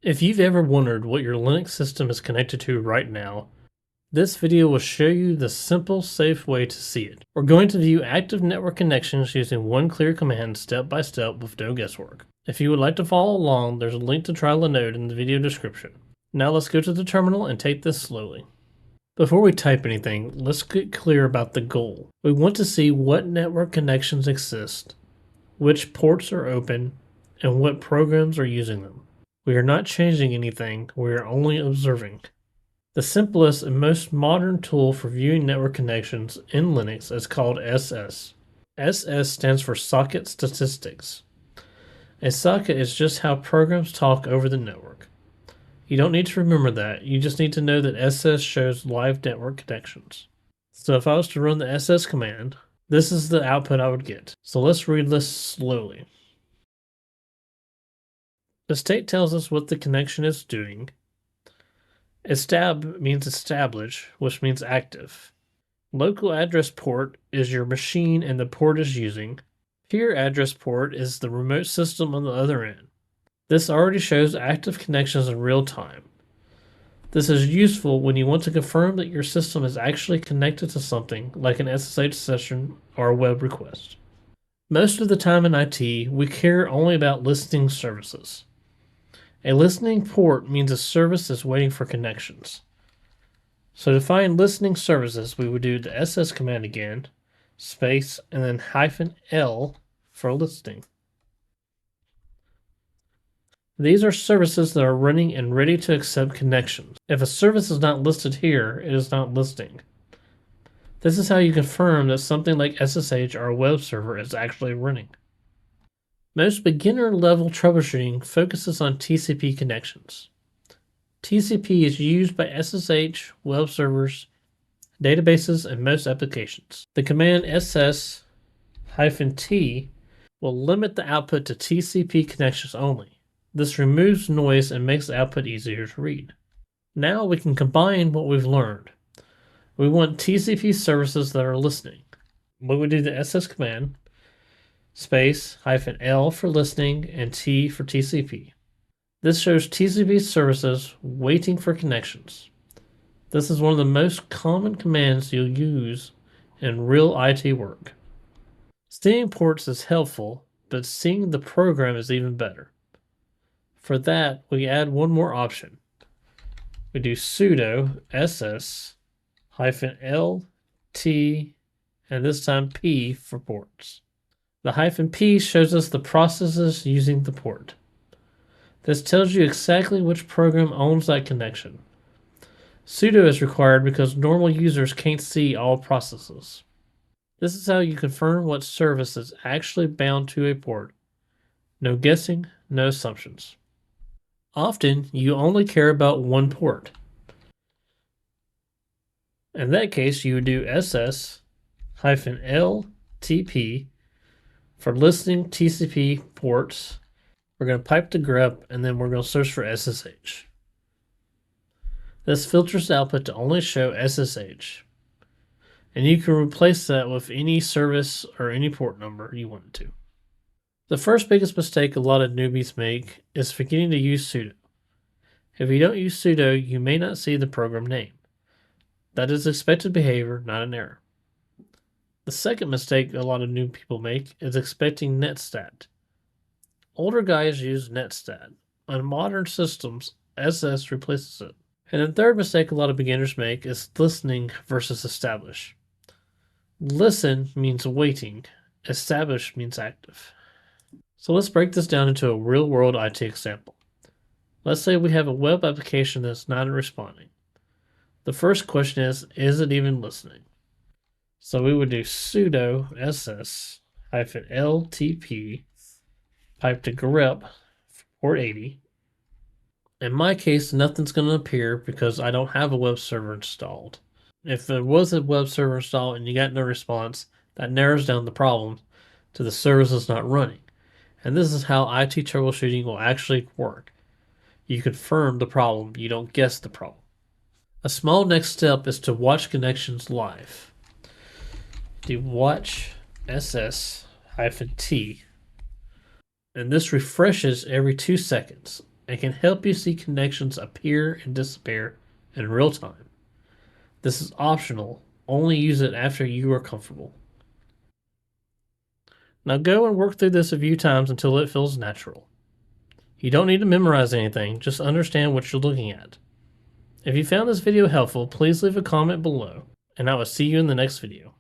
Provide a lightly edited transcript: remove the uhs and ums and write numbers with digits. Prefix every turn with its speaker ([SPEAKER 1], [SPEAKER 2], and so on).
[SPEAKER 1] If you've ever wondered what your Linux system is connected to right now, this video will show you the simple, safe way to see it. We're going to view active network connections using one clear command step by step with no guesswork. If you would like to follow along, there's a link to Troubleshooting Notes in the video description. Now let's go to the terminal and take this slowly. Before we type anything, let's get clear about the goal. We want to see what network connections exist, which ports are open, and what programs are using them. We are not changing anything, we are only observing. The simplest and most modern tool for viewing network connections in Linux is called SS. SS stands for Socket Statistics. A socket is just how programs talk over the network. You don't need to remember that, you just need to know that SS shows live network connections. So if I was to run the SS command, this is the output I would get. So let's read this slowly. The state tells us what the connection is doing. Estab means establish, which means active. Local address port is your machine and the port is using. Peer address port is the remote system on the other end. This already shows active connections in real time. This is useful when you want to confirm that your system is actually connected to something like an SSH session or a web request. Most of the time in IT, we care only about listening services. A listening port means a service is waiting for connections. So to find listening services, we would do the SS command again, space, and then -L for listening. These are services that are running and ready to accept connections. If a service is not listed here, it is not listening. This is how you confirm that something like SSH or a web server is actually running. Most beginner-level troubleshooting focuses on TCP connections. TCP is used by SSH, web servers, databases, and most applications. The command ss-t will limit the output to TCP connections only. This removes noise and makes the output easier to read. Now we can combine what we've learned. We want TCP services that are listening. We would do the ss command, space, -L for listening, and T for TCP. This shows TCP services waiting for connections. This is one of the most common commands you'll use in real IT work. Seeing ports is helpful, but seeing the program is even better. For that, we add one more option. We do sudo ss-l t and this time p for ports. The -p shows us the processes using the port. This tells you exactly which program owns that connection. Sudo is required because normal users can't see all processes. This is how you confirm what service is actually bound to a port. No guessing, no assumptions. Often, you only care about one port. In that case, you would do ss-l-tp for listening TCP ports. We're going to pipe to grep, and then we're going to search for SSH. This filters the output to only show SSH. And you can replace that with any service or any port number you want to. The first biggest mistake a lot of newbies make is forgetting to use sudo. If you don't use sudo, you may not see the program name. That is expected behavior, not an error. The second mistake a lot of new people make is expecting netstat. Older guys use netstat. On modern systems, SS replaces it. And the third mistake a lot of beginners make is listening versus establish. Listen means waiting. Establish means active. So let's break this down into a real-world IT example. Let's say we have a web application that's not responding. The first question is it even listening? So we would do sudo ss-ltp pipe to grep for port 80. In my case, nothing's going to appear because I don't have a web server installed. If there was a web server installed and you got no response, that narrows down the problem to the service is not running. And this is how IT troubleshooting will actually work. You confirm the problem, you don't guess the problem. A small next step is to watch connections live. Do watch ss-t, and this refreshes every 2 seconds. and can help you see connections appear and disappear in real time. This is optional. Only use it after you are comfortable. Now go and work through this a few times until it feels natural. You don't need to memorize anything, just understand what you're looking at. If you found this video helpful, please leave a comment below, and I will see you in the next video.